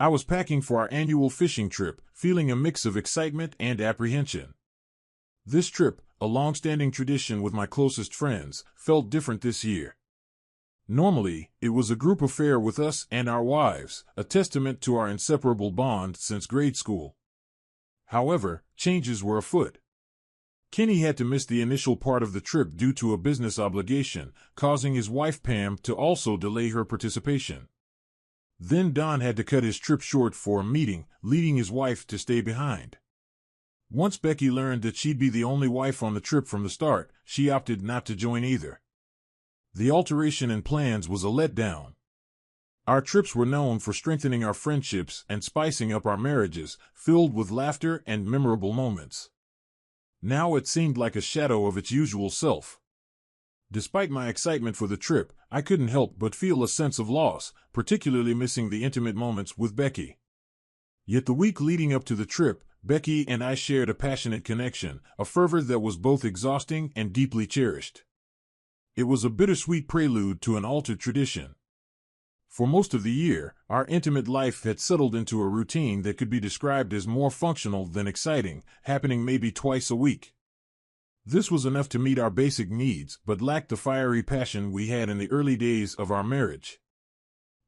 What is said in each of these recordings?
I was packing for our annual fishing trip, feeling a mix of excitement and apprehension. This trip, a long-standing tradition with my closest friends, felt different this year. Normally, it was a group affair with us and our wives, a testament to our inseparable bond since grade school. However, changes were afoot. Kenny had to miss the initial part of the trip due to a business obligation, causing his wife Pam to also delay her participation. Then Don had to cut his trip short for a meeting, leading his wife to stay behind. Once Becky learned that she'd be the only wife on the trip from the start, she opted not to join either. The alteration in plans was a letdown. Our trips were known for strengthening our friendships and spicing up our marriages, filled with laughter and memorable moments. Now it seemed like a shadow of its usual self. Despite my excitement for the trip, I couldn't help but feel a sense of loss, particularly missing the intimate moments with Becky. Yet the week leading up to the trip, Becky and I shared a passionate connection, a fervor that was both exhausting and deeply cherished. It was a bittersweet prelude to an altered tradition. For most of the year, our intimate life had settled into a routine that could be described as more functional than exciting, happening maybe twice a week. This was enough to meet our basic needs, but lacked the fiery passion we had in the early days of our marriage.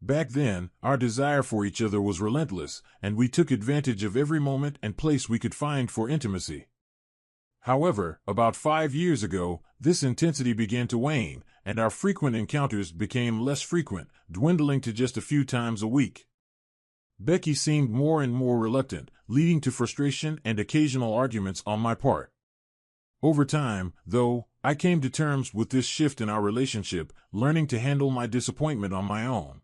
Back then, our desire for each other was relentless, and we took advantage of every moment and place we could find for intimacy. However, about 5 years ago, this intensity began to wane, and our frequent encounters became less frequent, dwindling to just a few times a week. Becky seemed more and more reluctant, leading to frustration and occasional arguments on my part. Over time, though, I came to terms with this shift in our relationship, learning to handle my disappointment on my own.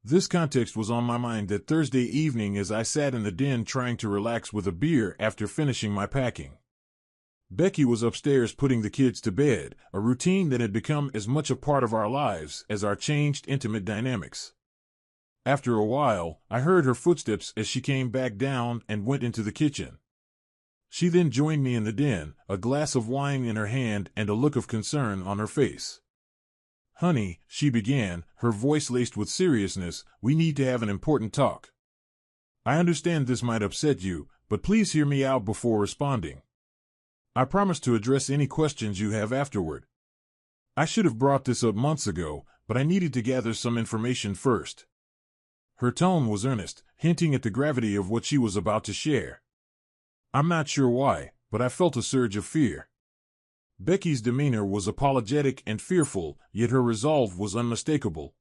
This context was on my mind that Thursday evening as I sat in the den trying to relax with a beer after finishing my packing. Becky was upstairs putting the kids to bed, a routine that had become as much a part of our lives as our changed intimate dynamics. After a while, I heard her footsteps as she came back down and went into the kitchen. She then joined me in the den, a glass of wine in her hand and a look of concern on her face. "Honey," she began, her voice laced with seriousness, "we need to have an important talk. I understand this might upset you, but please hear me out before responding. I promise to address any questions you have afterward. I should have brought this up months ago, but I needed to gather some information first." Her tone was earnest, hinting at the gravity of what she was about to share. I'm not sure why, but I felt a surge of fear. Becky's demeanor was apologetic and fearful, yet her resolve was unmistakable.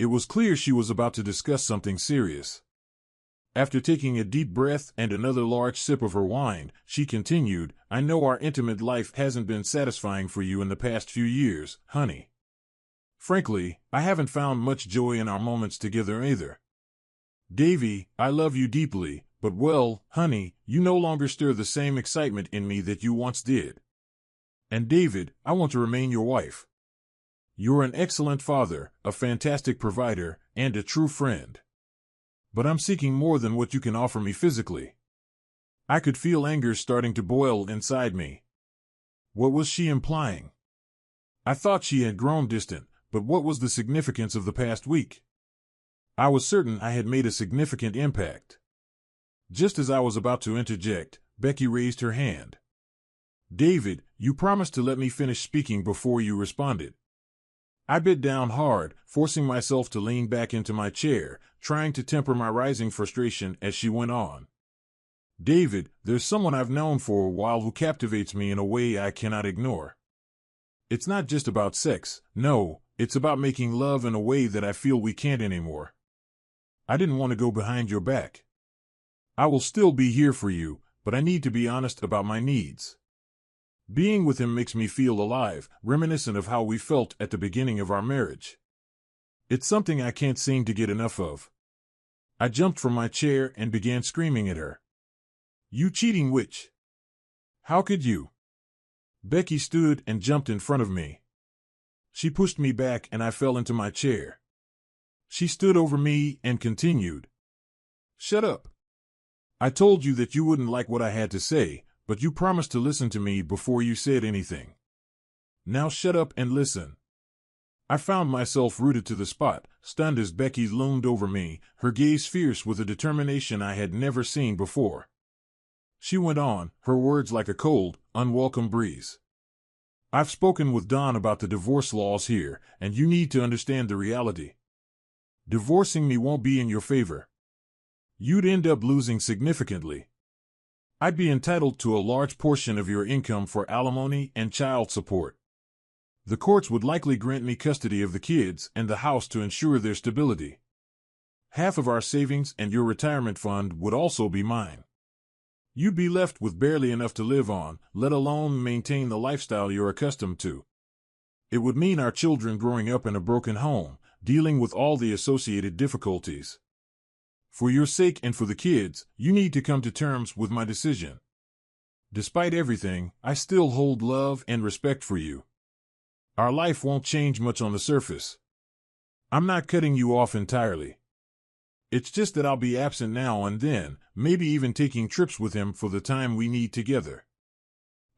It was clear she was about to discuss something serious. After taking a deep breath and another large sip of her wine, she continued, "I know our intimate life hasn't been satisfying for you in the past few years, honey. Frankly, I haven't found much joy in our moments together either. Davy, I love you deeply, but well, honey, you no longer stir the same excitement in me that you once did. And David, I want to remain your wife. You're an excellent father, a fantastic provider, and a true friend. But I'm seeking more than what you can offer me physically." I could feel anger starting to boil inside me. What was she implying? I thought she had grown distant, but what was the significance of the past week? I was certain I had made a significant impact. Just as I was about to interject, Becky raised her hand. "David, you promised to let me finish speaking before you responded." I bit down hard, forcing myself to lean back into my chair, trying to temper my rising frustration as she went on. "David, there's someone I've known for a while who captivates me in a way I cannot ignore. It's not just about sex, no, it's about making love in a way that I feel we can't anymore. I didn't want to go behind your back. I will still be here for you, but I need to be honest about my needs. Being with him makes me feel alive, reminiscent of how we felt at the beginning of our marriage. It's something I can't seem to get enough of." I jumped from my chair and began screaming at her. "You cheating witch! How could you?" Becky stood and jumped in front of me. She pushed me back and I fell into my chair. She stood over me and continued, "Shut up. I told you that you wouldn't like what I had to say, but you promised to listen to me before you said anything. Now shut up and listen." I found myself rooted to the spot, stunned as Becky loomed over me, her gaze fierce with a determination I had never seen before. She went on, her words like a cold, unwelcome breeze. I've spoken with Don about the divorce laws here, and you need to understand the reality. Divorcing me won't be in your favor. You'd end up losing significantly. I'd be entitled to a large portion of your income for alimony and child support. The courts would likely grant me custody of the kids and the house to ensure their stability. Half of our savings and your retirement fund would also be mine. You'd be left with barely enough to live on, let alone maintain the lifestyle you're accustomed to. It would mean our children growing up in a broken home, dealing with all the associated difficulties. For your sake and for the kids, you need to come to terms with my decision. Despite everything, I still hold love and respect for you. Our life won't change much on the surface. I'm not cutting you off entirely. It's just that I'll be absent now and then, maybe even taking trips with him for the time we need together.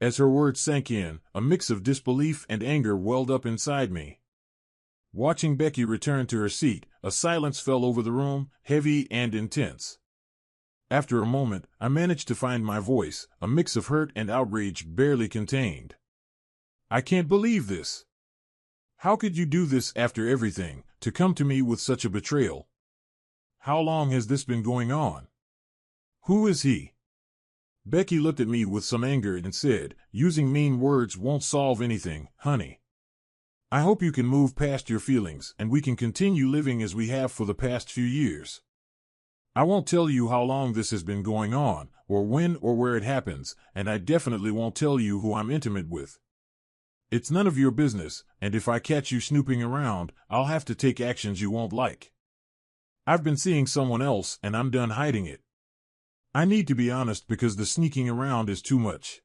As her words sank in, a mix of disbelief and anger welled up inside me. Watching Becky return to her seat, a silence fell over the room, heavy and intense. After a moment, I managed to find my voice, a mix of hurt and outrage barely contained. I can't believe this. How could you do this after everything, to come to me with such a betrayal? How long has this been going on? Who is he? Becky looked at me with some anger and said, using mean words won't solve anything, honey. I hope you can move past your feelings and we can continue living as we have for the past few years. I won't tell you how long this has been going on, or when or where it happens, and I definitely won't tell you who I'm intimate with. It's none of your business, and if I catch you snooping around, I'll have to take actions you won't like. I've been seeing someone else, and I'm done hiding it. I need to be honest because the sneaking around is too much.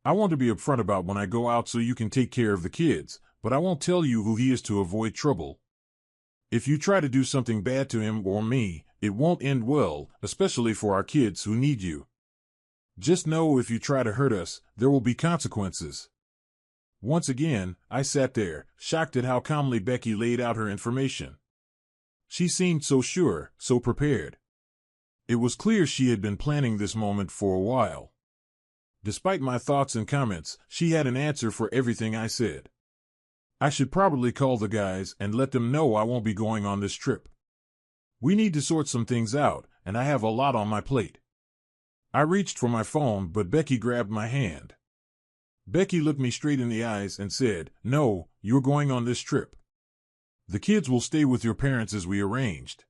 I want to be upfront about when I go out so you can take care of the kids, but I won't tell you who he is to avoid trouble. If you try to do something bad to him or me, it won't end well, especially for our kids who need you. Just know if you try to hurt us, there will be consequences. Once again, I sat there, shocked at how calmly Becky laid out her information. She seemed so sure, so prepared. It was clear she had been planning this moment for a while. Despite my thoughts and comments, she had an answer for everything I said. I should probably call the guys and let them know I won't be going on this trip. We need to sort some things out, and I have a lot on my plate. I reached for my phone, but Becky grabbed my hand. Becky looked me straight in the eyes and said, "No, you're going on this trip. The kids will stay with your parents as we arranged.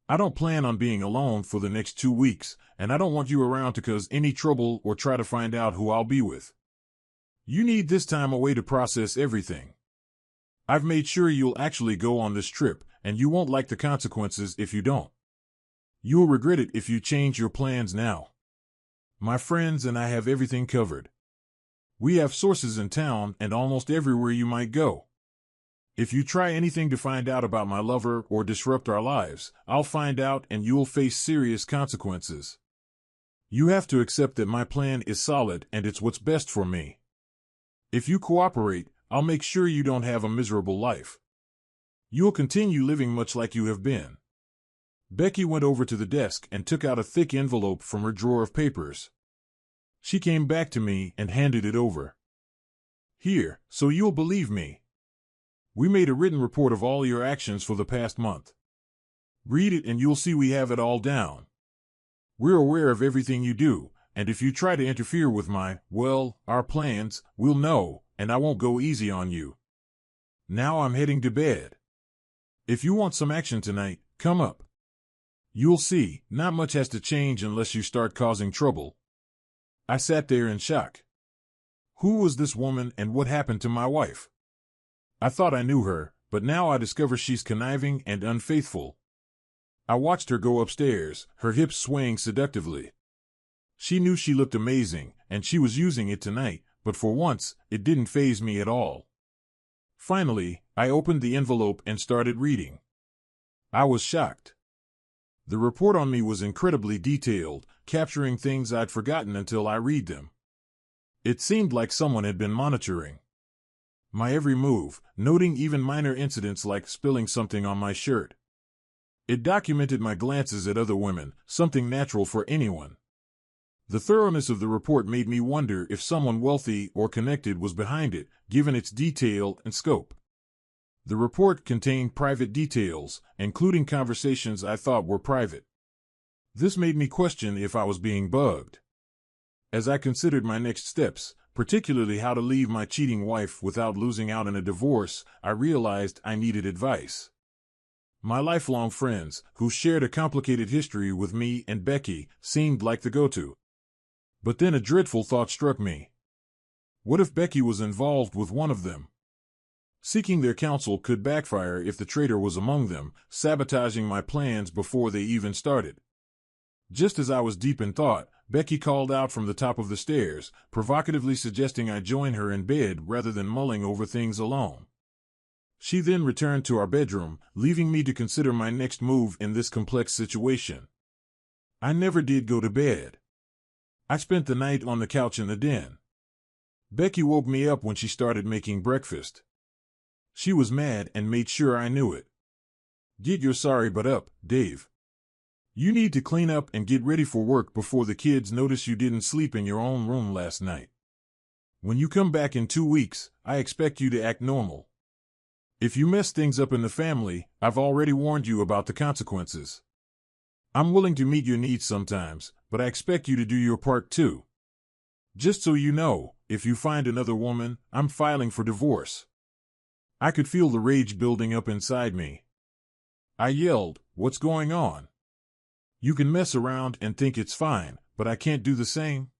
I don't plan on being alone for the next 2 weeks, and I don't want you around to cause any trouble or try to find out who I'll be with. You need this time away to process everything. I've made sure you'll actually go on this trip, and you won't like the consequences if you don't. You'll regret it if you change your plans now. My friends and I have everything covered. We have sources in town and almost everywhere you might go. If you try anything to find out about my lover or disrupt our lives, I'll find out and you'll face serious consequences. You have to accept that my plan is solid and it's what's best for me. If you cooperate, I'll make sure you don't have a miserable life. You'll continue living much like you have been." Becky went over to the desk and took out a thick envelope from her drawer of papers. She came back to me and handed it over. "Here, so you'll believe me. We made a written report of all your actions for the past month. Read it and you'll see we have it all down. We're aware of everything you do, and if you try to interfere with our plans, we'll know, and I won't go easy on you. Now I'm heading to bed. If you want some action tonight, come up. You'll see, not much has to change unless you start causing trouble." I sat there in shock. Who was this woman and what happened to my wife? I thought I knew her, but now I discover she's conniving and unfaithful. I watched her go upstairs, her hips swaying seductively. She knew she looked amazing, and she was using it tonight, but for once, it didn't faze me at all. Finally, I opened the envelope and started reading. I was shocked. The report on me was incredibly detailed, capturing things I'd forgotten until I read them. It seemed like someone had been monitoring. my every move, noting even minor incidents like spilling something on my shirt. It documented my glances at other women, something natural for anyone. The thoroughness of the report made me wonder if someone wealthy or connected was behind it, given its detail and scope. The report contained private details, including conversations I thought were private. This made me question if I was being bugged. As I considered my next steps, particularly how to leave my cheating wife without losing out in a divorce, I realized I needed advice. My lifelong friends, who shared a complicated history with me and Becky, seemed like the go-to. But then a dreadful thought struck me. What if Becky was involved with one of them? Seeking their counsel could backfire if the traitor was among them, sabotaging my plans before they even started. Just as I was deep in thought, Becky called out from the top of the stairs, provocatively suggesting I join her in bed rather than mulling over things alone. She then returned to our bedroom, leaving me to consider my next move in this complex situation. I never did go to bed. I spent the night on the couch in the den. Becky woke me up when she started making breakfast. She was mad and made sure I knew it. "Get your sorry butt up, Dave. You need to clean up and get ready for work before the kids notice you didn't sleep in your own room last night. When you come back in 2 weeks, I expect you to act normal. If you mess things up in the family, I've already warned you about the consequences. I'm willing to meet your needs sometimes, but I expect you to do your part too. Just so you know, if you find another woman, I'm filing for divorce." I could feel the rage building up inside me. I yelled, "What's going on? You can mess around and think it's fine, but I can't do the same?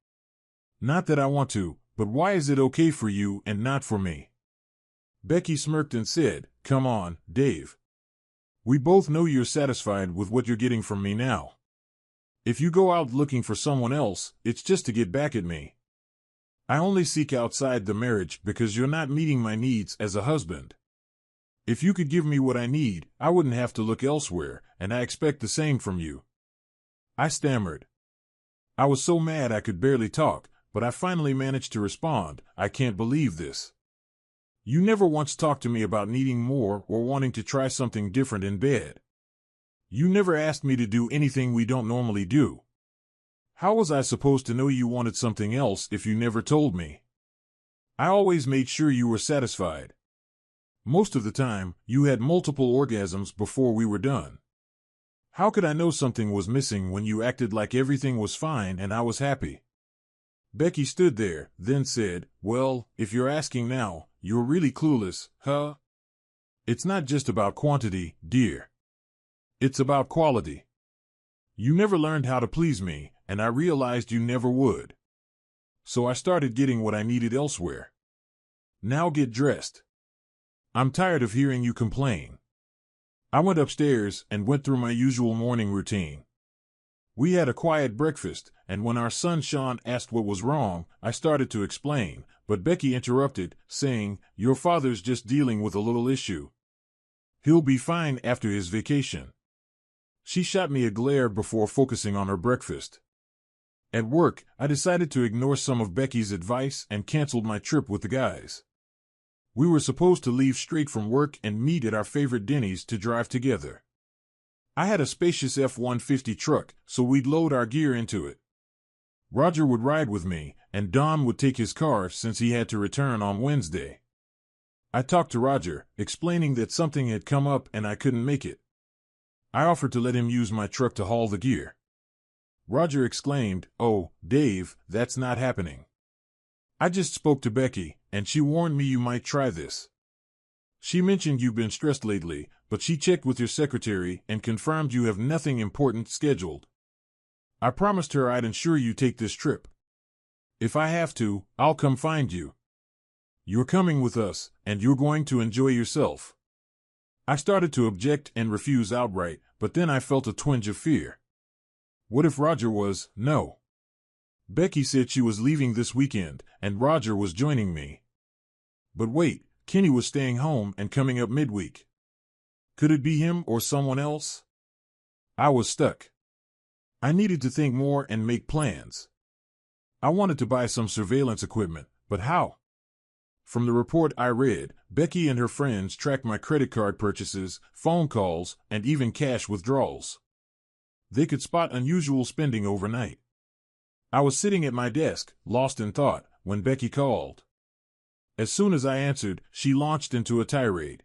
Not that I want to, but why is it okay for you and not for me?" Becky smirked and said, "Come on, Dave. We both know you're satisfied with what you're getting from me now. If you go out looking for someone else, it's just to get back at me. I only seek outside the marriage because you're not meeting my needs as a husband. If you could give me what I need, I wouldn't have to look elsewhere, and I expect the same from you." I stammered. I was so mad I could barely talk, but I finally managed to respond, "I can't believe this. You never once talked to me about needing more or wanting to try something different in bed. You never asked me to do anything we don't normally do. How was I supposed to know you wanted something else if you never told me? I always made sure you were satisfied. Most of the time, you had multiple orgasms before we were done. How could I know something was missing when you acted like everything was fine and I was happy?" Becky stood there, then said, "Well, if you're asking now, you're really clueless, huh? It's not just about quantity, dear. It's about quality. You never learned how to please me, and I realized you never would. So I started getting what I needed elsewhere. Now get dressed. I'm tired of hearing you complain." I went upstairs and went through my usual morning routine. We had a quiet breakfast, and when our son Sean asked what was wrong, I started to explain, but Becky interrupted, saying, "Your father's just dealing with a little issue. He'll be fine after his vacation." She shot me a glare before focusing on her breakfast. At work, I decided to ignore some of Becky's advice and canceled my trip with the guys. We were supposed to leave straight from work and meet at our favorite Denny's to drive together. I had a spacious F-150 truck, so we'd load our gear into it. Roger would ride with me, and Don would take his car since he had to return on Wednesday. I talked to Roger, explaining that something had come up and I couldn't make it. I offered to let him use my truck to haul the gear. Roger exclaimed, "Oh, Dave, that's not happening. I just spoke to Becky, and she warned me you might try this. She mentioned you've been stressed lately, but she checked with your secretary and confirmed you have nothing important scheduled. I promised her I'd ensure you take this trip. If I have to, I'll come find you. You're coming with us, and you're going to enjoy yourself." I started to object and refuse outright, but then I felt a twinge of fear. What if Roger was, no? Becky said she was leaving this weekend, and Roger was joining me. But wait, Kenny was staying home and coming up midweek. Could it be him or someone else? I was stuck. I needed to think more and make plans. I wanted to buy some surveillance equipment, but how? From the report I read, Becky and her friends tracked my credit card purchases, phone calls, and even cash withdrawals. They could spot unusual spending overnight. I was sitting at my desk, lost in thought, when Becky called. As soon as I answered, she launched into a tirade.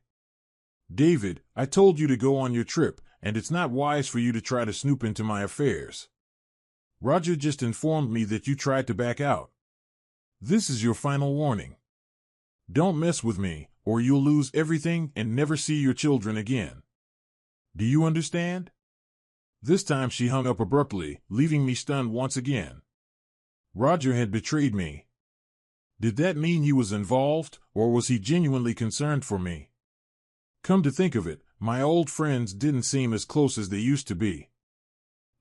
"David, I told you to go on your trip, and it's not wise for you to try to snoop into my affairs. Roger just informed me that you tried to back out. This is your final warning. Don't mess with me, or you'll lose everything and never see your children again. Do you understand?" This time she hung up abruptly, leaving me stunned once again. Roger had betrayed me. Did that mean he was involved, or was he genuinely concerned for me? Come to think of it, my old friends didn't seem as close as they used to be.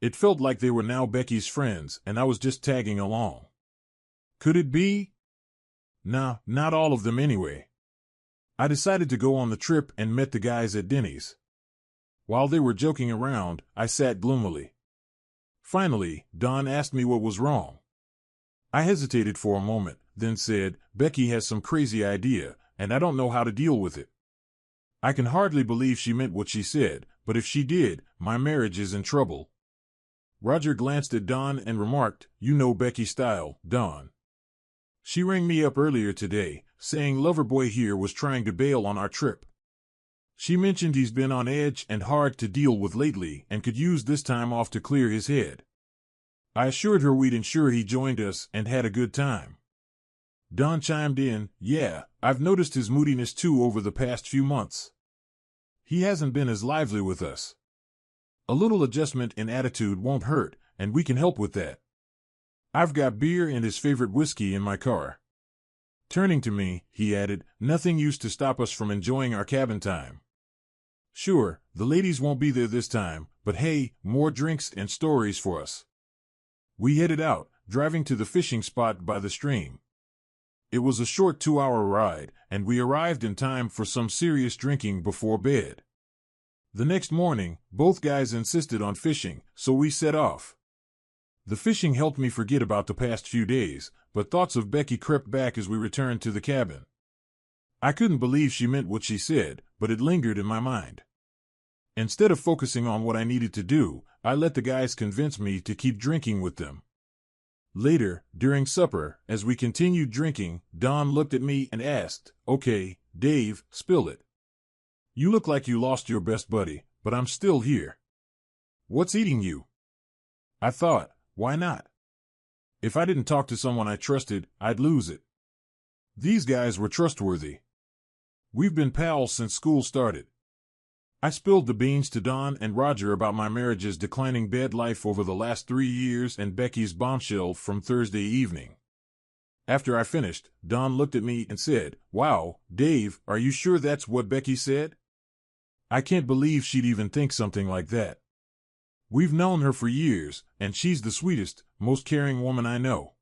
It felt like they were now Becky's friends, and I was just tagging along. Could it be? Nah, not all of them anyway. I decided to go on the trip and met the guys at Denny's. While they were joking around, I sat gloomily. Finally, Don asked me what was wrong. I hesitated for a moment, then said, "Becky has some crazy idea, and I don't know how to deal with it." I can hardly believe she meant what she said, but if she did, my marriage is in trouble. Roger glanced at Don and remarked, "You know Becky's style, Don. She rang me up earlier today, saying Loverboy here was trying to bail on our trip. She mentioned he's been on edge and hard to deal with lately and could use this time off to clear his head. I assured her we'd ensure he joined us and had a good time." Don chimed in, "Yeah, I've noticed his moodiness too over the past few months. He hasn't been as lively with us. A little adjustment in attitude won't hurt, and we can help with that. I've got beer and his favorite whiskey in my car." Turning to me, he added, "Nothing used to stop us from enjoying our cabin time. Sure, the ladies won't be there this time, but hey, more drinks and stories for us." We headed out, driving to the fishing spot by the stream. It was a short 2-hour ride, and we arrived in time for some serious drinking before bed. The next morning, both guys insisted on fishing, so we set off. The fishing helped me forget about the past few days, but thoughts of Becky crept back as we returned to the cabin. I couldn't believe she meant what she said, but it lingered in my mind. Instead of focusing on what I needed to do, I let the guys convince me to keep drinking with them. Later, during supper, as we continued drinking, Don looked at me and asked, "Okay, Dave, spill it. You look like you lost your best buddy, but I'm still here. What's eating you?" I thought, why not? If I didn't talk to someone I trusted, I'd lose it. These guys were trustworthy. We've been pals since school started. I spilled the beans to Don and Roger about my marriage's declining bed life over the last 3 years and Becky's bombshell from Thursday evening. After I finished, Don looked at me and said, "Wow, Dave, are you sure that's what Becky said? I can't believe she'd even think something like that. We've known her for years, and she's the sweetest, most caring woman I know."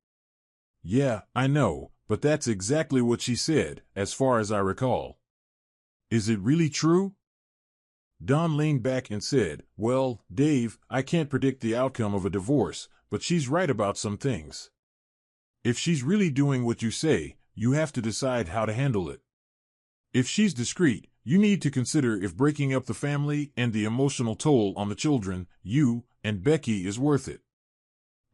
"Yeah, I know, but that's exactly what she said, as far as I recall." "Is it really true?" Don leaned back and said, "Well, Dave, I can't predict the outcome of a divorce, but she's right about some things. If she's really doing what you say, you have to decide how to handle it. If she's discreet, you need to consider if breaking up the family and the emotional toll on the children, you, and Becky is worth it.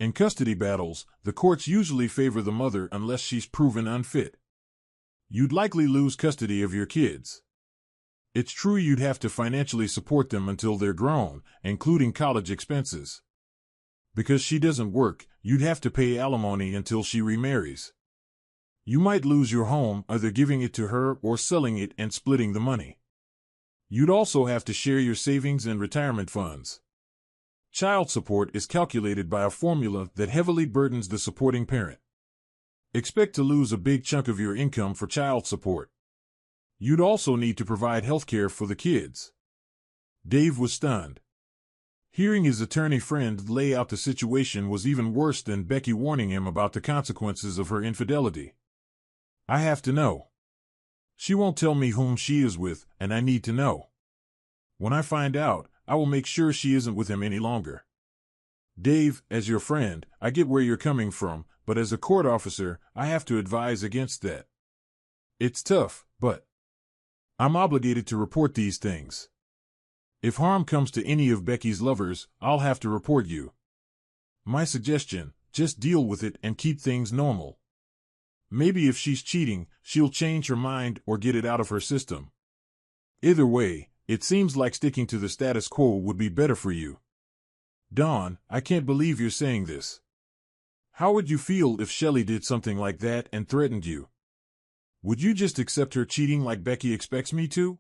In custody battles, the courts usually favor the mother unless she's proven unfit. You'd likely lose custody of your kids. It's true you'd have to financially support them until they're grown, including college expenses. Because she doesn't work, you'd have to pay alimony until she remarries. You might lose your home, either giving it to her or selling it and splitting the money. You'd also have to share your savings and retirement funds. Child support is calculated by a formula that heavily burdens the supporting parent. Expect to lose a big chunk of your income for child support. You'd also need to provide health care for the kids." Dave was stunned. Hearing his attorney friend lay out the situation was even worse than Becky warning him about the consequences of her infidelity. "I have to know. She won't tell me whom she is with, and I need to know. When I find out, I will make sure she isn't with him any longer. Dave, as your friend, I get where you're coming from, but as a court officer, I have to advise against that. It's tough, but I'm obligated to report these things. If harm comes to any of Becky's lovers, I'll have to report you. My suggestion, just deal with it and keep things normal. Maybe if she's cheating, she'll change her mind or get it out of her system. Either way, it seems like sticking to the status quo would be better for you. Dawn, I can't believe you're saying this. How would you feel if Shelley did something like that and threatened you? Would you just accept her cheating like Becky expects me to?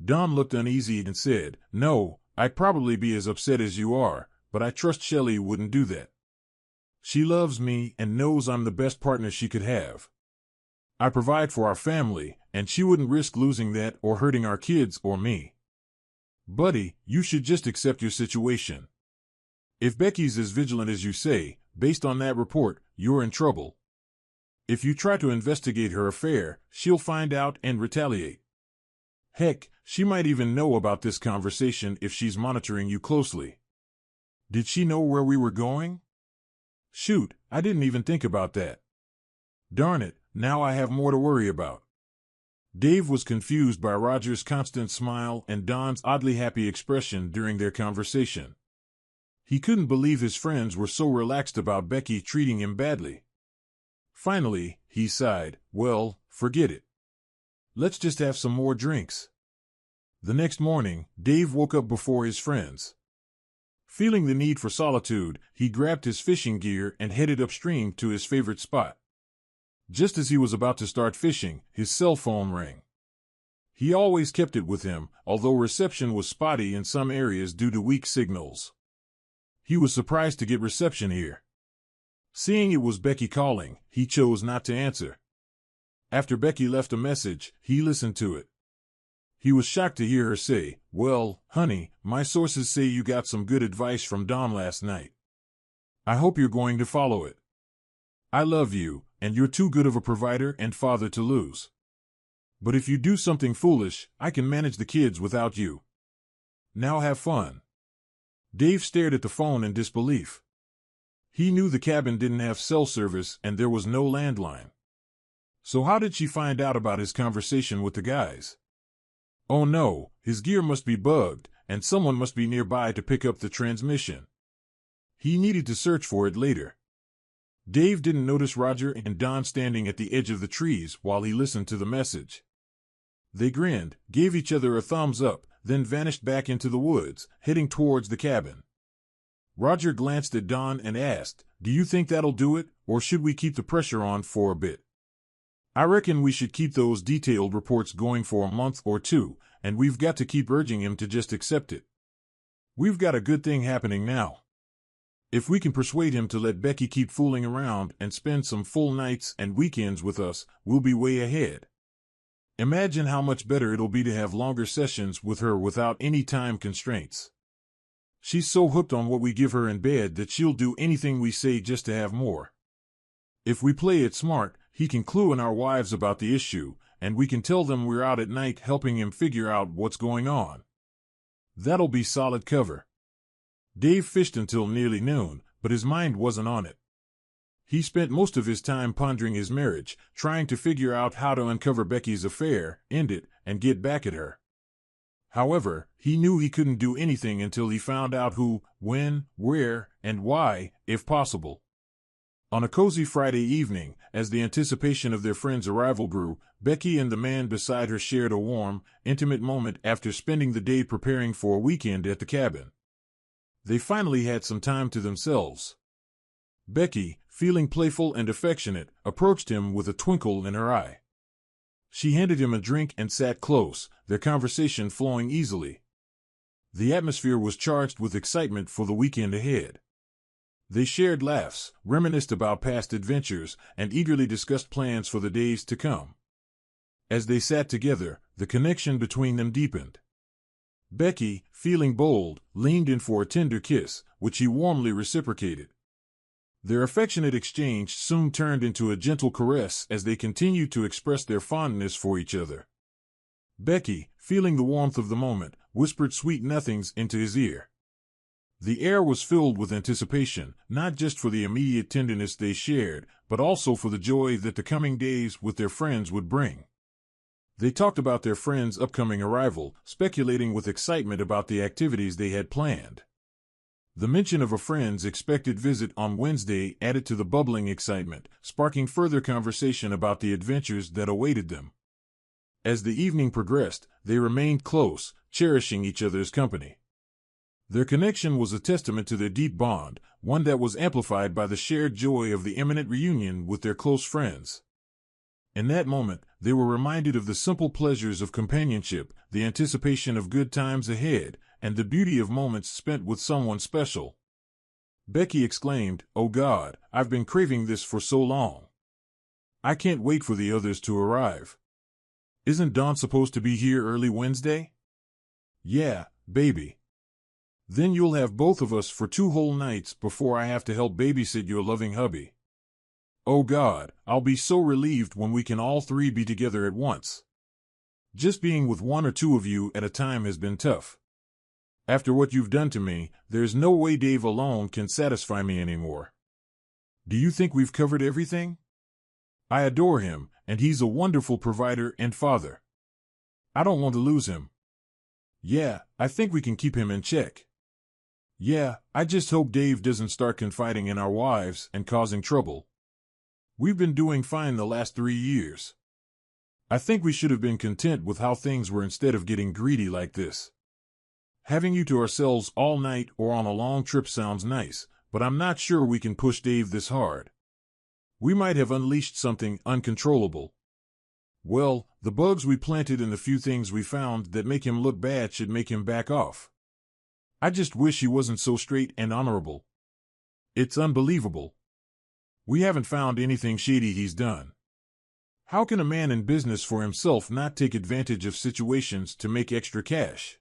Dawn looked uneasy and said, No, I'd probably be as upset as you are, but I trust Shelley wouldn't do that. She loves me and knows I'm the best partner she could have. I provide for our family, and she wouldn't risk losing that or hurting our kids or me. Buddy, you should just accept your situation. If Becky's as vigilant as you say, based on that report, you're in trouble. If you try to investigate her affair, she'll find out and retaliate. Heck, she might even know about this conversation if she's monitoring you closely. Did she know where we were going? Shoot, I didn't even think about that. Darn it, now I have more to worry about. Dave was confused by Roger's constant smile and Don's oddly happy expression during their conversation. He couldn't believe his friends were so relaxed about Becky treating him badly. Finally, he sighed, Well, forget it. Let's just have some more drinks. The next morning, Dave woke up before his friends. Feeling the need for solitude, he grabbed his fishing gear and headed upstream to his favorite spot. Just as he was about to start fishing, his cell phone rang. He always kept it with him, although reception was spotty in some areas due to weak signals. He was surprised to get reception here. Seeing it was Becky calling, he chose not to answer. After Becky left a message, he listened to it. He was shocked to hear her say, Well, honey, my sources say you got some good advice from Dom last night. I hope you're going to follow it. I love you, and you're too good of a provider and father to lose. But if you do something foolish, I can manage the kids without you. Now have fun. Dave stared at the phone in disbelief. He knew the cabin didn't have cell service and there was no landline. So how did she find out about his conversation with the guys? Oh no, his gear must be bugged, and someone must be nearby to pick up the transmission. He needed to search for it later. Dave didn't notice Roger and Don standing at the edge of the trees while he listened to the message. They grinned, gave each other a thumbs up, then vanished back into the woods, heading towards the cabin. Roger glanced at Don and asked, Do you think that'll do it, or should we keep the pressure on for a bit? I reckon we should keep those detailed reports going for a month or two, and we've got to keep urging him to just accept it. We've got a good thing happening now. If we can persuade him to let Becky keep fooling around and spend some full nights and weekends with us, we'll be way ahead. Imagine how much better it'll be to have longer sessions with her without any time constraints. She's so hooked on what we give her in bed that she'll do anything we say just to have more. If we play it smart, he can clue in our wives about the issue, and we can tell them we're out at night helping him figure out what's going on. That'll be solid cover. Dave fished until nearly noon, but his mind wasn't on it. He spent most of his time pondering his marriage, trying to figure out how to uncover Becky's affair, end it, and get back at her. However, he knew he couldn't do anything until he found out who, when, where, and why, if possible. On a cozy Friday evening, as the anticipation of their friend's arrival grew, Becky and the man beside her shared a warm, intimate moment after spending the day preparing for a weekend at the cabin. They finally had some time to themselves. Becky, feeling playful and affectionate, approached him with a twinkle in her eye. She handed him a drink and sat close, their conversation flowing easily. The atmosphere was charged with excitement for the weekend ahead. They shared laughs, reminisced about past adventures, and eagerly discussed plans for the days to come. As they sat together, the connection between them deepened. Becky, feeling bold, leaned in for a tender kiss, which he warmly reciprocated. Their affectionate exchange soon turned into a gentle caress as they continued to express their fondness for each other. Becky, feeling the warmth of the moment, whispered sweet nothings into his ear. The air was filled with anticipation, not just for the immediate tenderness they shared, but also for the joy that the coming days with their friends would bring. They talked about their friend's upcoming arrival, speculating with excitement about the activities they had planned. The mention of a friend's expected visit on Wednesday added to the bubbling excitement, sparking further conversation about the adventures that awaited them. As the evening progressed, they remained close, cherishing each other's company. Their connection was a testament to their deep bond, one that was amplified by the shared joy of the imminent reunion with their close friends. In that moment, they were reminded of the simple pleasures of companionship, the anticipation of good times ahead, and the beauty of moments spent with someone special. Becky exclaimed, "Oh God, I've been craving this for so long. I can't wait for the others to arrive. Isn't Dawn supposed to be here early Wednesday?" "Yeah, baby. Then you'll have both of us for 2 whole nights before I have to help babysit your loving hubby. Oh God, I'll be so relieved when we can all 3 be together at once. Just being with 1 or 2 of you at a time has been tough. After what you've done to me, there's no way Dave alone can satisfy me anymore. Do you think we've covered everything? I adore him, and he's a wonderful provider and father. I don't want to lose him. Yeah, I think we can keep him in check. Yeah, I just hope Dave doesn't start confiding in our wives and causing trouble. We've been doing fine the last 3 years. I think we should have been content with how things were instead of getting greedy like this. Having you to ourselves all night or on a long trip sounds nice, but I'm not sure we can push Dave this hard. We might have unleashed something uncontrollable. Well, the bugs we planted and the few things we found that make him look bad should make him back off. I just wish he wasn't so straight and honorable. It's unbelievable. We haven't found anything shady he's done. How can a man in business for himself not take advantage of situations to make extra cash?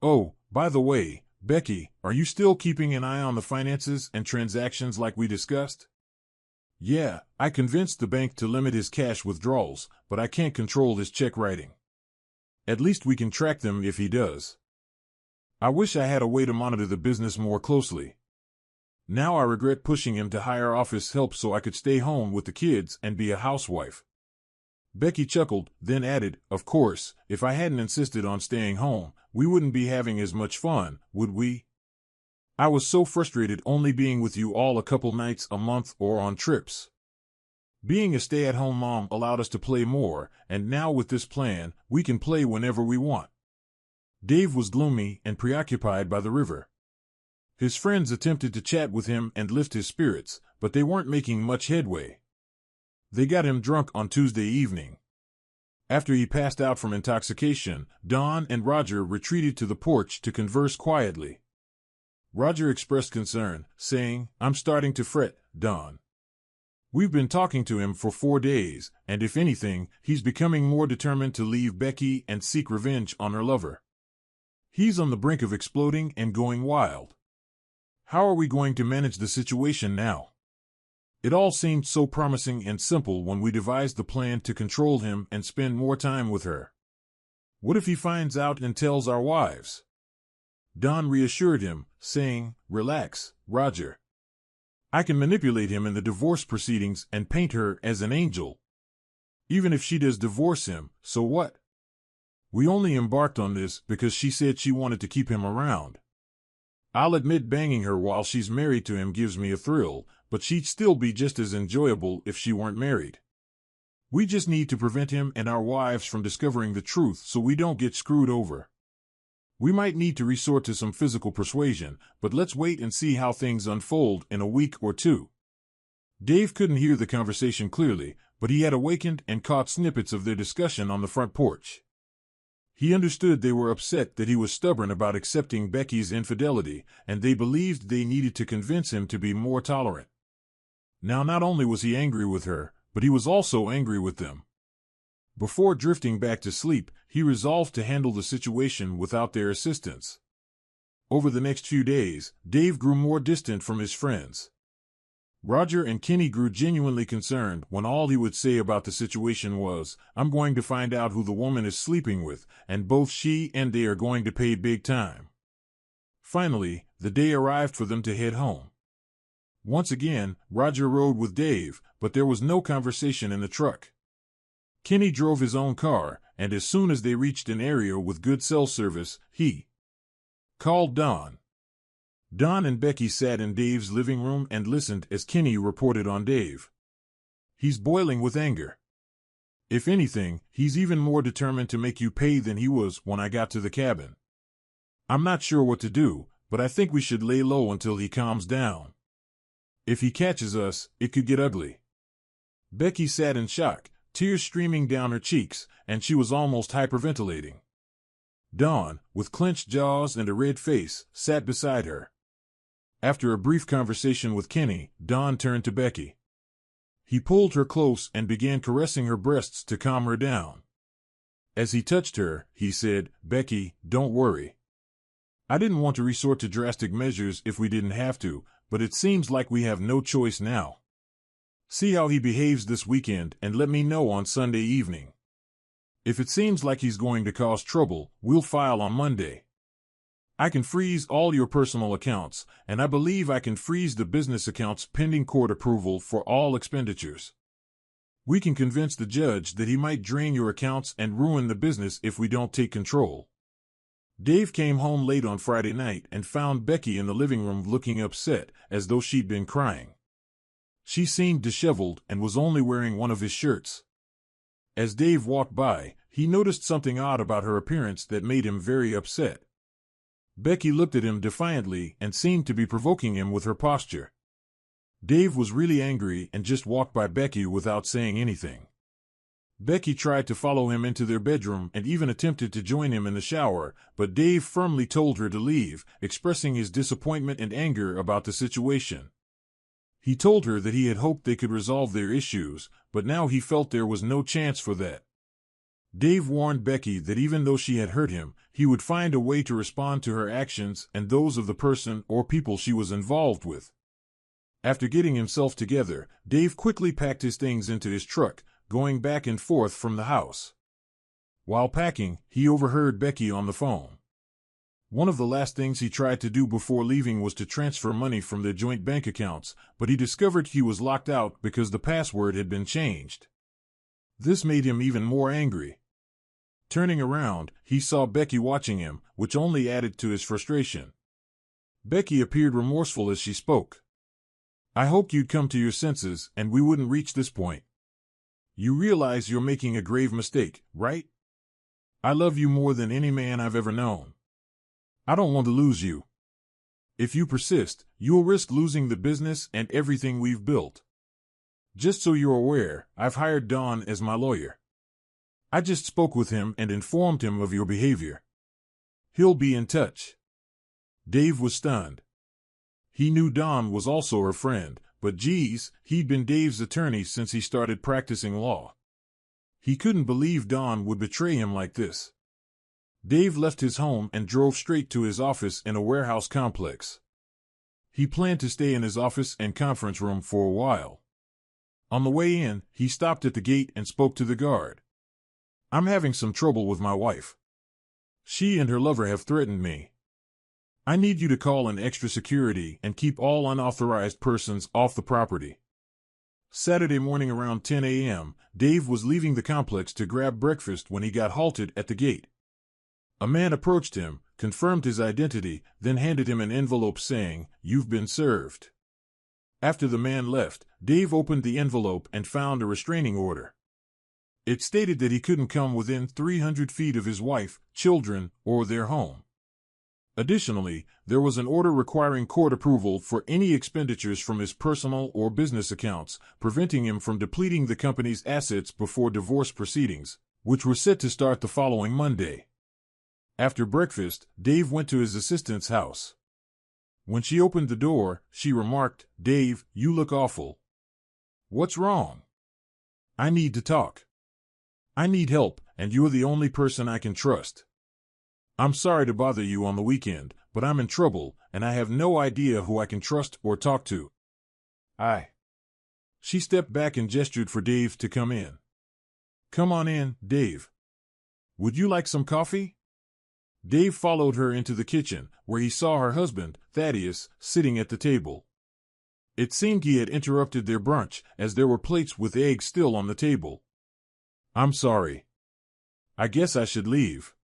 Oh, by the way, Becky, are you still keeping an eye on the finances and transactions like we discussed? Yeah, I convinced the bank to limit his cash withdrawals, but I can't control his check writing. At least we can track them if he does. I wish I had a way to monitor the business more closely. Now I regret pushing him to hire office help so I could stay home with the kids and be a housewife. Becky chuckled, then added, "Of course, if I hadn't insisted on staying home, we wouldn't be having as much fun, would we? I was so frustrated only being with you all a couple nights a month or on trips. Being a stay-at-home mom allowed us to play more, and now with this plan, we can play whenever we want." Dave was gloomy and preoccupied by the river. His friends attempted to chat with him and lift his spirits, but they weren't making much headway. They got him drunk on Tuesday evening. After he passed out from intoxication, Dawn and Roger retreated to the porch to converse quietly. Roger expressed concern, saying, "I'm starting to fret, Dawn. We've been talking to him for 4 days, and if anything, he's becoming more determined to leave Becky and seek revenge on her lover. He's on the brink of exploding and going wild. How are we going to manage the situation now? It all seemed so promising and simple when we devised the plan to control him and spend more time with her. What if he finds out and tells our wives?" Dawn reassured him, saying, "Relax, Roger. I can manipulate him in the divorce proceedings and paint her as an angel. Even if she does divorce him, so what? We only embarked on this because she said she wanted to keep him around. I'll admit banging her while she's married to him gives me a thrill, but she'd still be just as enjoyable if she weren't married. We just need to prevent him and our wives from discovering the truth so we don't get screwed over. We might need to resort to some physical persuasion, but let's wait and see how things unfold in a week or 2. Dave couldn't hear the conversation clearly, but he had awakened and caught snippets of their discussion on the front porch. He understood they were upset that he was stubborn about accepting Becky's infidelity, and they believed they needed to convince him to be more tolerant. Now not only was he angry with her, but he was also angry with them. Before drifting back to sleep, he resolved to handle the situation without their assistance. Over the next few days, Dave grew more distant from his friends. Roger and Kenny grew genuinely concerned when all he would say about the situation was, "I'm going to find out who the woman is sleeping with, and both she and they are going to pay big time." Finally, the day arrived for them to head home. Once again, Roger rode with Dave, but there was no conversation in the truck. Kenny drove his own car, and as soon as they reached an area with good cell service, he called Don. Don and Becky sat in Dave's living room and listened as Kenny reported on Dave. He's boiling with anger. If anything, he's even more determined to make you pay than he was when I got to the cabin. I'm not sure what to do, but I think we should lay low until he calms down. If he catches us, it could get ugly. Becky sat in shock, tears streaming down her cheeks, and she was almost hyperventilating. Don, with clenched jaws and a red face, sat beside her. After a brief conversation with Kenny, Don turned to Becky. He pulled her close and began caressing her breasts to calm her down. As he touched her, he said, "Becky, don't worry. I didn't want to resort to drastic measures if we didn't have to, but it seems like we have no choice now. See how he behaves this weekend and let me know on Sunday evening. If it seems like he's going to cause trouble, we'll file on Monday. I can freeze all your personal accounts, and I believe I can freeze the business accounts pending court approval for all expenditures. We can convince the judge that he might drain your accounts and ruin the business if we don't take control." Dave came home late on Friday night and found Becky in the living room looking upset, as though she'd been crying. She seemed disheveled and was only wearing one of his shirts. As Dave walked by, he noticed something odd about her appearance that made him very upset. Becky looked at him defiantly and seemed to be provoking him with her posture. Dave was really angry and just walked by Becky without saying anything. Becky tried to follow him into their bedroom and even attempted to join him in the shower, but Dave firmly told her to leave, expressing his disappointment and anger about the situation. He told her that he had hoped they could resolve their issues, but now he felt there was no chance for that. Dave warned Becky that even though she had hurt him, he would find a way to respond to her actions and those of the person or people she was involved with. After getting himself together, Dave quickly packed his things into his truck, going back and forth from the house. While packing, he overheard Becky on the phone. One of the last things he tried to do before leaving was to transfer money from their joint bank accounts, but he discovered he was locked out because the password had been changed. This made him even more angry. Turning around, he saw Becky watching him, which only added to his frustration. Becky appeared remorseful as she spoke. "I hoped you'd come to your senses and we wouldn't reach this point. You realize you're making a grave mistake, right? I love you more than any man I've ever known. I don't want to lose you. If you persist, you'll risk losing the business and everything we've built. Just so you're aware, I've hired Don as my lawyer. I just spoke with him and informed him of your behavior. He'll be in touch." Dave was stunned. He knew Don was also her friend, but geez, he'd been Dave's attorney since he started practicing law. He couldn't believe Don would betray him like this. Dave left his home and drove straight to his office in a warehouse complex. He planned to stay in his office and conference room for a while. On the way in, he stopped at the gate and spoke to the guard. "I'm having some trouble with my wife. She and her lover have threatened me. I need you to call in extra security and keep all unauthorized persons off the property." Saturday morning around 10 a.m., Dave was leaving the complex to grab breakfast when he got halted at the gate. A man approached him, confirmed his identity, then handed him an envelope saying, "You've been served." After the man left, Dave opened the envelope and found a restraining order. It stated that he couldn't come within 300 feet of his wife, children, or their home. Additionally, there was an order requiring court approval for any expenditures from his personal or business accounts, preventing him from depleting the company's assets before divorce proceedings, which were set to start the following Monday. After breakfast, Dave went to his assistant's house. When she opened the door, she remarked, "Dave, you look awful. What's wrong? I need to talk. I need help, and you're the only person I can trust. I'm sorry to bother you on the weekend, but I'm in trouble, and I have no idea who I can trust or talk to." She stepped back and gestured for Dave to come in. "Come on in, Dave. Would you like some coffee?" Dave followed her into the kitchen, where he saw her husband, Thaddeus, sitting at the table. It seemed he had interrupted their brunch, as there were plates with eggs still on the table. "I'm sorry. I guess I should leave."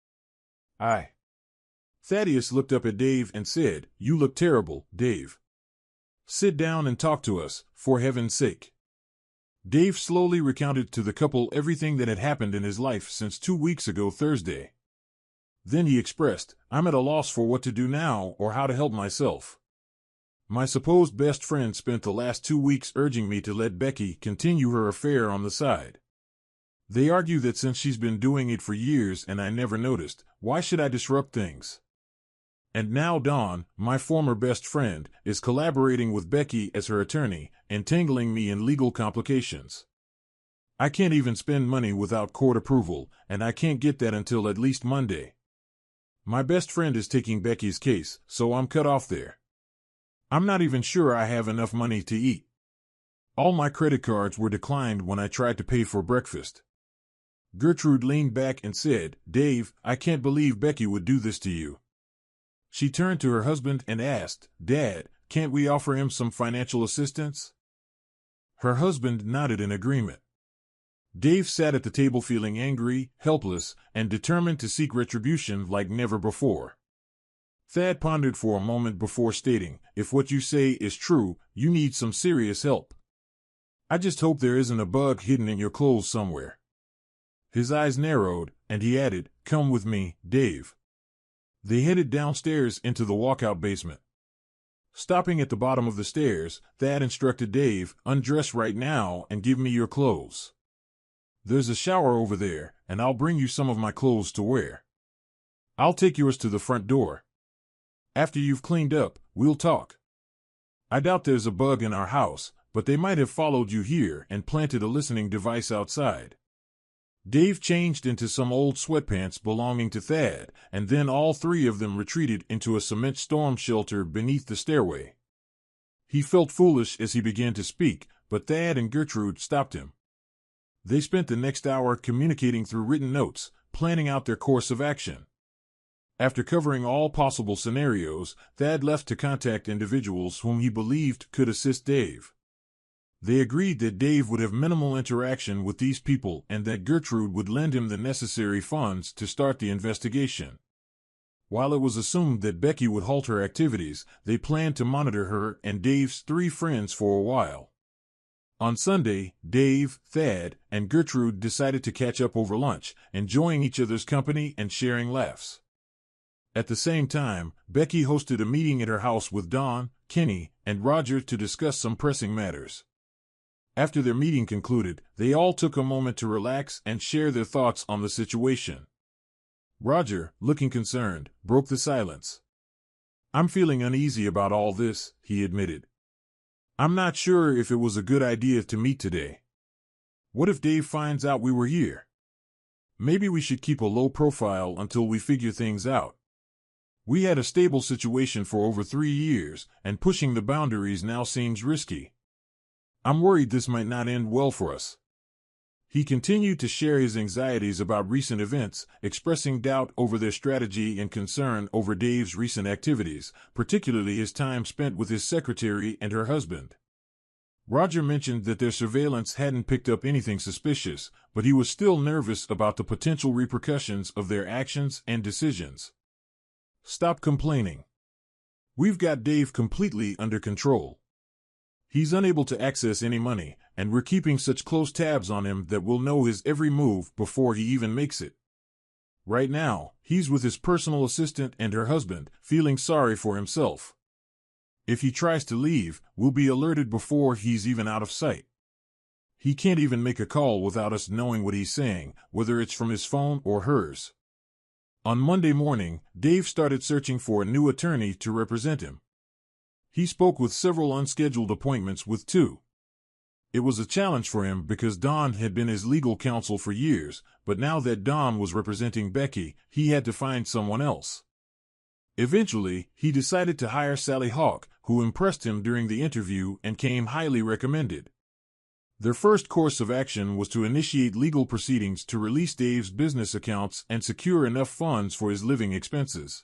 Thaddeus looked up at Dave and said, "You look terrible, Dave. Sit down and talk to us, for heaven's sake." Dave slowly recounted to the couple everything that had happened in his life since 2 weeks ago Thursday. Then he expressed, "I'm at a loss for what to do now or how to help myself. My supposed best friend spent the last 2 weeks urging me to let Becky continue her affair on the side. They argue that since she's been doing it for years and I never noticed, why should I disrupt things? And now Dawn, my former best friend, is collaborating with Becky as her attorney, entangling me in legal complications. I can't even spend money without court approval, and I can't get that until at least Monday. My best friend is taking Becky's case, so I'm cut off there. I'm not even sure I have enough money to eat. All my credit cards were declined when I tried to pay for breakfast." Gertrude leaned back and said, "Dave, I can't believe Becky would do this to you." She turned to her husband and asked, "Dad, can't we offer him some financial assistance?" Her husband nodded in agreement. Dave sat at the table feeling angry, helpless, and determined to seek retribution like never before. Thad pondered for a moment before stating, "If what you say is true, you need some serious help. I just hope there isn't a bug hidden in your clothes somewhere." His eyes narrowed, and he added, "Come with me, Dave." They headed downstairs into the walkout basement. Stopping at the bottom of the stairs, Thad instructed Dave, "Undress right now and give me your clothes. There's a shower over there, and I'll bring you some of my clothes to wear. I'll take yours to the front door. After you've cleaned up, we'll talk. I doubt there's a bug in our house, but they might have followed you here and planted a listening device outside." Dave changed into some old sweatpants belonging to Thad, and then all three of them retreated into a cement storm shelter beneath the stairway. He felt foolish as he began to speak, but Thad and Gertrude stopped him. They spent the next hour communicating through written notes, planning out their course of action. After covering all possible scenarios, Thad left to contact individuals whom he believed could assist Dave. They agreed that Dave would have minimal interaction with these people and that Gertrude would lend him the necessary funds to start the investigation. While it was assumed that Becky would halt her activities, they planned to monitor her and Dave's 3 friends for a while. On Sunday, Dave, Thad, and Gertrude decided to catch up over lunch, enjoying each other's company and sharing laughs. At the same time, Becky hosted a meeting at her house with Dawn, Kenny, and Roger to discuss some pressing matters. After their meeting concluded, they all took a moment to relax and share their thoughts on the situation. Roger, looking concerned, broke the silence. "I'm feeling uneasy about all this," he admitted. "I'm not sure if it was a good idea to meet today. What if Dave finds out we were here? Maybe we should keep a low profile until we figure things out. We had a stable situation for over 3 years, and pushing the boundaries now seems risky. I'm worried this might not end well for us." He continued to share his anxieties about recent events, expressing doubt over their strategy and concern over Dave's recent activities, particularly his time spent with his secretary and her husband. Roger mentioned that their surveillance hadn't picked up anything suspicious, but he was still nervous about the potential repercussions of their actions and decisions. "Stop complaining. We've got Dave completely under control. He's unable to access any money, and we're keeping such close tabs on him that we'll know his every move before he even makes it. Right now, he's with his personal assistant and her husband, feeling sorry for himself. If he tries to leave, we'll be alerted before he's even out of sight. He can't even make a call without us knowing what he's saying, whether it's from his phone or hers." On Monday morning, Dave started searching for a new attorney to represent him. He spoke with several unscheduled appointments with 2. It was a challenge for him because Dawn had been his legal counsel for years, but now that Dawn was representing Becky, he had to find someone else. Eventually, he decided to hire Sally Hawk, who impressed him during the interview and came highly recommended. Their first course of action was to initiate legal proceedings to release Dave's business accounts and secure enough funds for his living expenses.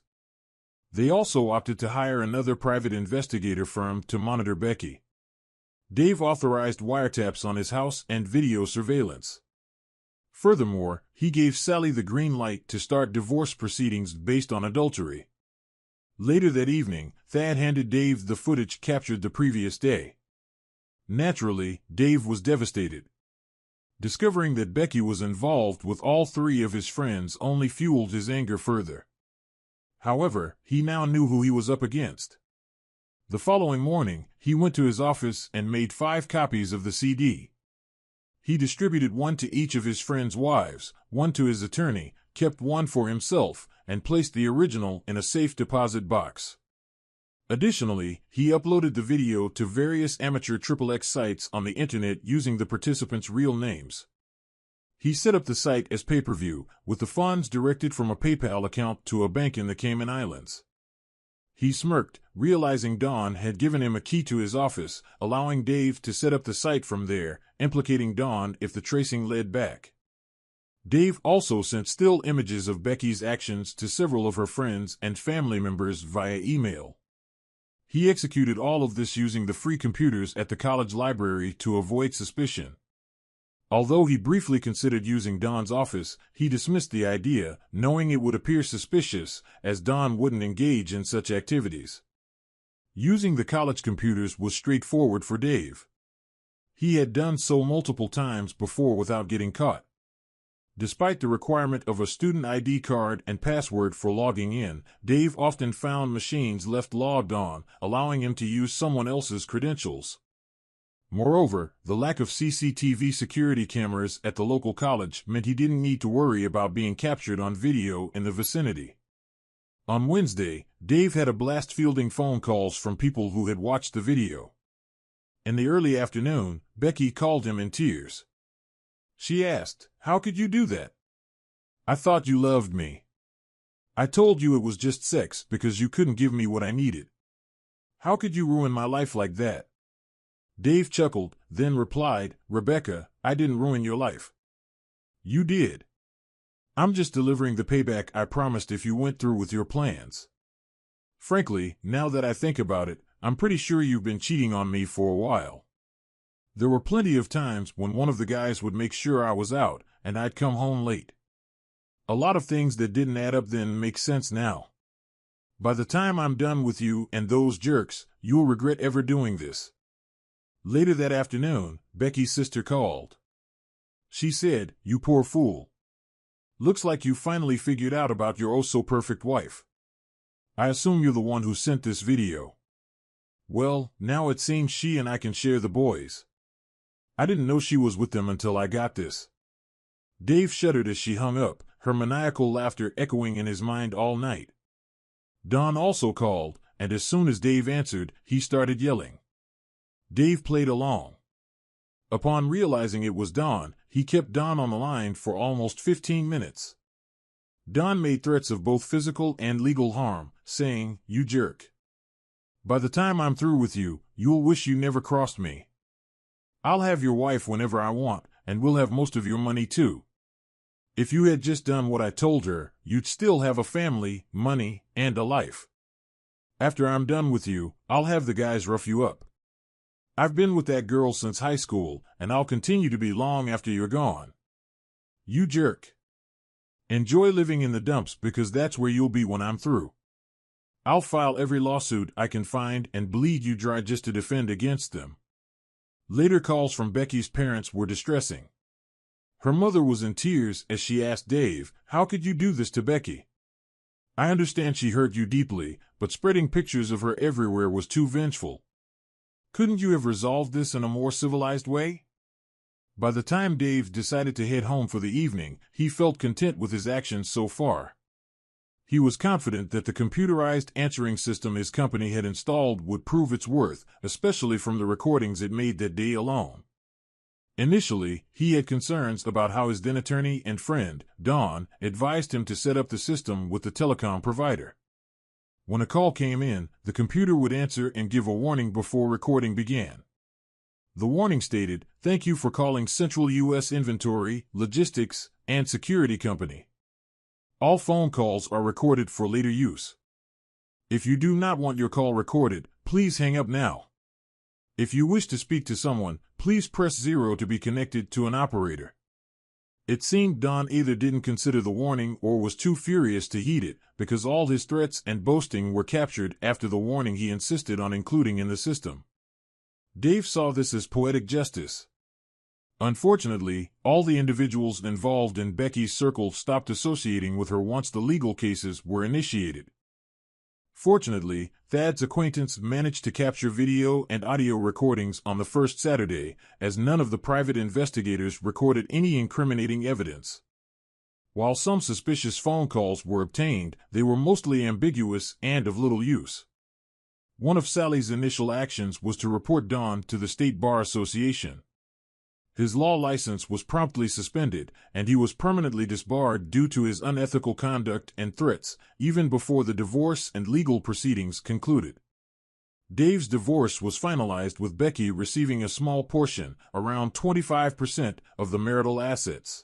They also opted to hire another private investigator firm to monitor Becky. Dave authorized wiretaps on his house and video surveillance. Furthermore, he gave Sally the green light to start divorce proceedings based on adultery. Later that evening, Thad handed Dave the footage captured the previous day. Naturally, Dave was devastated. Discovering that Becky was involved with all three of his friends only fueled his anger further. However, he now knew who he was up against. The following morning, he went to his office and made 5 copies of the CD. He distributed one to each of his friends' wives, one to his attorney, kept one for himself, and placed the original in a safe deposit box. Additionally, he uploaded the video to various amateur XXX sites on the internet using the participants' real names. He set up the site as pay-per-view, with the funds directed from a PayPal account to a bank in the Cayman Islands. He smirked, realizing Dawn had given him a key to his office, allowing Dave to set up the site from there, implicating Dawn if the tracing led back. Dave also sent still images of Becky's actions to several of her friends and family members via email. He executed all of this using the free computers at the college library to avoid suspicion. Although he briefly considered using Dawn's office, he dismissed the idea, knowing it would appear suspicious, as Dawn wouldn't engage in such activities. Using the college computers was straightforward for Dave. He had done so multiple times before without getting caught. Despite the requirement of a student ID card and password for logging in, Dave often found machines left logged on, allowing him to use someone else's credentials. Moreover, the lack of CCTV security cameras at the local college meant he didn't need to worry about being captured on video in the vicinity. On Wednesday, Dave had a blast fielding phone calls from people who had watched the video. In the early afternoon, Becky called him in tears. She asked, "How could you do that? I thought you loved me. I told you it was just sex because you couldn't give me what I needed. How could you ruin my life like that?" Dave chuckled, then replied, "Rebecca, I didn't ruin your life. You did. I'm just delivering the payback I promised if you went through with your plans. Frankly, now that I think about it, I'm pretty sure you've been cheating on me for a while. There were plenty of times when one of the guys would make sure I was out, and I'd come home late. A lot of things that didn't add up then make sense now. By the time I'm done with you and those jerks, you'll regret ever doing this." Later that afternoon, Becky's sister called. She said, "You poor fool. Looks like you finally figured out about your oh-so-perfect wife. I assume you're the one who sent this video. Well, now it seems she and I can share the boys. I didn't know she was with them until I got this." Dave shuddered as she hung up, her maniacal laughter echoing in his mind all night. Dawn also called, and as soon as Dave answered, he started yelling. Dave played along. Upon realizing it was Dawn, he kept Dawn on the line for almost 15 minutes. Dawn made threats of both physical and legal harm, saying, "You jerk. By the time I'm through with you, you'll wish you never crossed me. I'll have your wife whenever I want, and we'll have most of your money too. If you had just done what I told her, you'd still have a family, money, and a life. After I'm done with you, I'll have the guys rough you up. I've been with that girl since high school, and I'll continue to be long after you're gone. You jerk. Enjoy living in the dumps because that's where you'll be when I'm through. I'll file every lawsuit I can find and bleed you dry just to defend against them." Later calls from Becky's parents were distressing. Her mother was in tears as she asked Dave, "How could you do this to Becky? I understand she hurt you deeply, but spreading pictures of her everywhere was too vengeful. Couldn't you have resolved this in a more civilized way?" By the time Dave decided to head home for the evening, he felt content with his actions so far. He was confident that the computerized answering system his company had installed would prove its worth, especially from the recordings it made that day alone. Initially, he had concerns about how his then attorney and friend, Dawn, advised him to set up the system with the telecom provider. When a call came in, the computer would answer and give a warning before recording began. The warning stated, "Thank you for calling Central U.S. Inventory, Logistics, and Security Company. All phone calls are recorded for later use. If you do not want your call recorded, please hang up now. If you wish to speak to someone, please press 0 to be connected to an operator." It seemed Don either didn't consider the warning or was too furious to heed it, because all his threats and boasting were captured after the warning he insisted on including in the system. Dave saw this as poetic justice. Unfortunately, all the individuals involved in Becky's circle stopped associating with her once the legal cases were initiated. Fortunately, Thad's acquaintance managed to capture video and audio recordings on the first Saturday, as none of the private investigators recorded any incriminating evidence. While some suspicious phone calls were obtained, they were mostly ambiguous and of little use. One of Sally's initial actions was to report Don to the State Bar Association. His law license was promptly suspended, and he was permanently disbarred due to his unethical conduct and threats, even before the divorce and legal proceedings concluded. Dave's divorce was finalized with Becky receiving a small portion, around 25%, of the marital assets.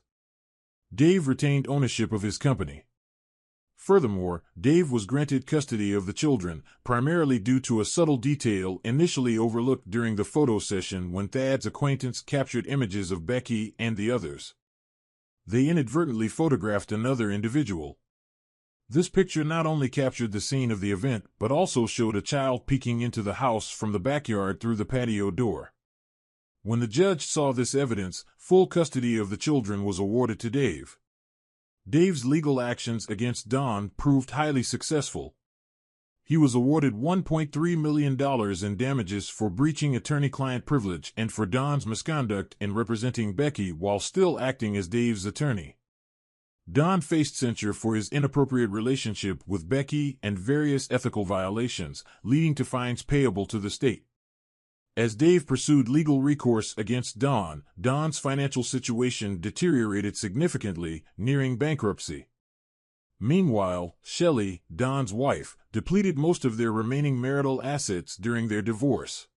Dave retained ownership of his company. Furthermore, Dave was granted custody of the children, primarily due to a subtle detail initially overlooked during the photo session when Thad's acquaintance captured images of Becky and the others. They inadvertently photographed another individual. This picture not only captured the scene of the event, but also showed a child peeking into the house from the backyard through the patio door. When the judge saw this evidence, full custody of the children was awarded to Dave. Dave's legal actions against Don proved highly successful. He was awarded $1.3 million in damages for breaching attorney-client privilege and for Don's misconduct in representing Becky while still acting as Dave's attorney. Don faced censure for his inappropriate relationship with Becky and various ethical violations, leading to fines payable to the state. As Dave pursued legal recourse against Don, Don's financial situation deteriorated significantly, nearing bankruptcy. Meanwhile, Shelley, Don's wife, depleted most of their remaining marital assets during their divorce.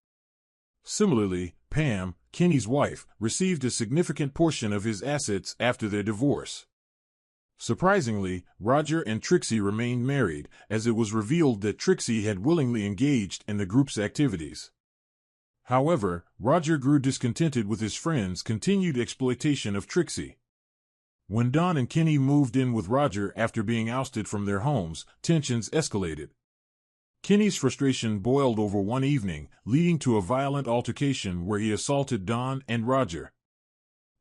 Similarly, Pam, Kenny's wife, received a significant portion of his assets after their divorce. Surprisingly, Roger and Trixie remained married, as it was revealed that Trixie had willingly engaged in the group's activities. However, Roger grew discontented with his friends' continued exploitation of Trixie. When Don and Kenny moved in with Roger after being ousted from their homes, tensions escalated. Kenny's frustration boiled over one evening, leading to a violent altercation where he assaulted Don and Roger.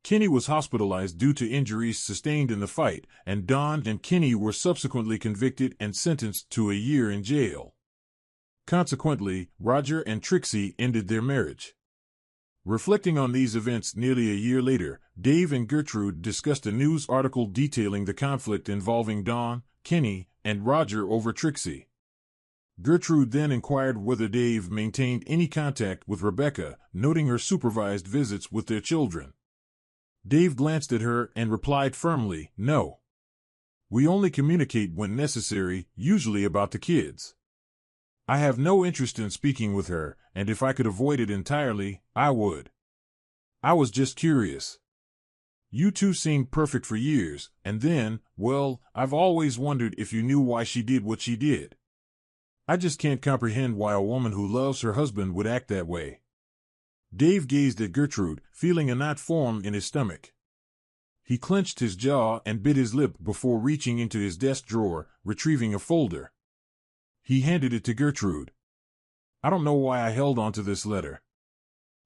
Kenny was hospitalized due to injuries sustained in the fight, and Don and Kenny were subsequently convicted and sentenced to a year in jail. Consequently, Roger and Trixie ended their marriage. Reflecting on these events nearly a year later, Dave and Gertrude discussed a news article detailing the conflict involving Don, Kenny, and Roger over Trixie. Gertrude then inquired whether Dave maintained any contact with Rebecca, noting her supervised visits with their children. Dave glanced at her and replied firmly, "No. We only communicate when necessary, usually about the kids. I have no interest in speaking with her, and if I could avoid it entirely, I would. I was just curious. You two seemed perfect for years, and then, well, I've always wondered if you knew why she did what she did. I just can't comprehend why a woman who loves her husband would act that way." Dave gazed at Gertrude, feeling a knot form in his stomach. He clenched his jaw and bit his lip before reaching into his desk drawer, retrieving a folder. He handed it to Gertrude. "I don't know why I held on to this letter.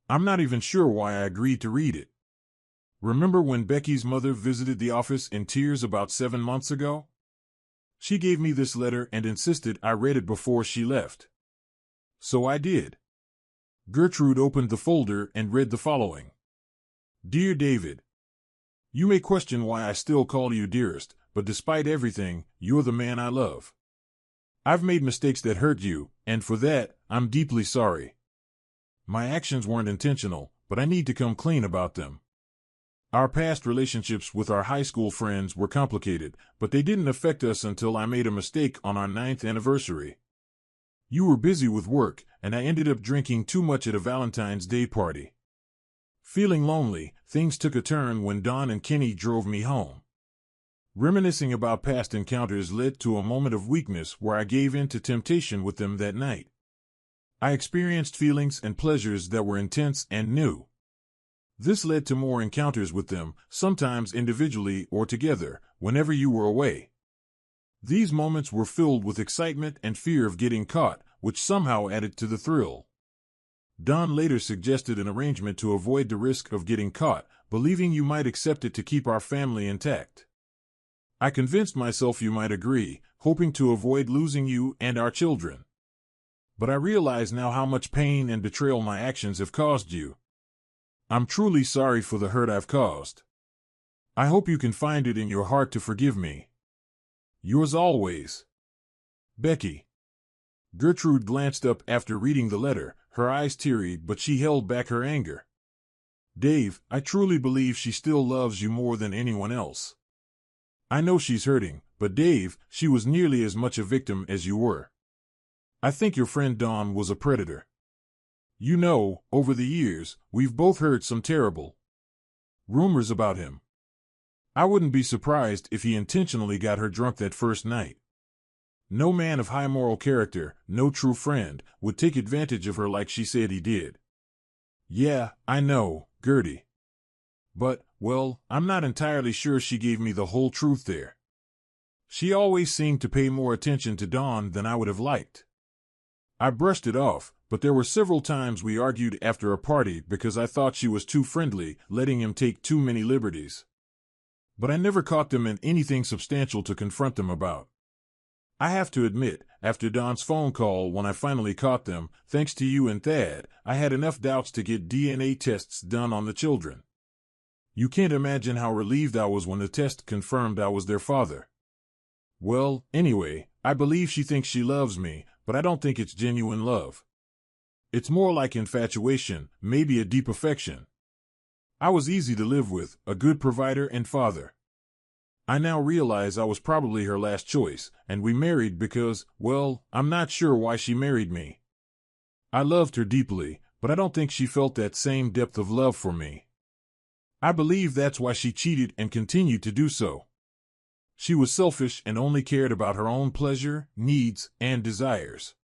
I'm not even sure why I agreed to read it. Remember when Becky's mother visited the office in tears about 7 months ago? She gave me this letter and insisted I read it before she left. So I did." Gertrude opened the folder and read the following. "Dear David, you may question why I still call you dearest, but despite everything, you're the man I love. I've made mistakes that hurt you, and for that, I'm deeply sorry. My actions weren't intentional, but I need to come clean about them. Our past relationships with our high school friends were complicated, but they didn't affect us until I made a mistake on our 9th anniversary. You were busy with work, and I ended up drinking too much at a Valentine's Day party. Feeling lonely, things took a turn when Don and Kenny drove me home. Reminiscing about past encounters led to a moment of weakness where I gave in to temptation with them that night. I experienced feelings and pleasures that were intense and new. This led to more encounters with them, sometimes individually or together, whenever you were away. These moments were filled with excitement and fear of getting caught, which somehow added to the thrill. Don later suggested an arrangement to avoid the risk of getting caught, believing you might accept it to keep our family intact. I convinced myself you might agree, hoping to avoid losing you and our children. But I realize now how much pain and betrayal my actions have caused you. I'm truly sorry for the hurt I've caused. I hope you can find it in your heart to forgive me. Yours always, Becky. Gertrude glanced up after reading the letter, her eyes teary, but she held back her anger. Dave, I truly believe she still loves you more than anyone else. I know she's hurting, but Dave, she was nearly as much a victim as you were. I think your friend Don was a predator. You know, over the years, we've both heard some terrible rumors about him. I wouldn't be surprised if he intentionally got her drunk that first night. No man of high moral character, no true friend, would take advantage of her like she said he did. Yeah, I know, Gertie. But, well, I'm not entirely sure she gave me the whole truth there. She always seemed to pay more attention to Don than I would have liked. I brushed it off, but there were several times we argued after a party because I thought she was too friendly, letting him take too many liberties. But I never caught them in anything substantial to confront them about. I have to admit, after Don's phone call when I finally caught them, thanks to you and Thad, I had enough doubts to get DNA tests done on the children. You can't imagine how relieved I was when the test confirmed I was their father. Well, anyway, I believe she thinks she loves me, but I don't think it's genuine love. It's more like infatuation, maybe a deep affection. I was easy to live with, a good provider and father. I now realize I was probably her last choice, and we married because, well, I'm not sure why she married me. I loved her deeply, but I don't think she felt that same depth of love for me. I believe that's why she cheated and continued to do so. She was selfish and only cared about her own pleasure, needs, and desires.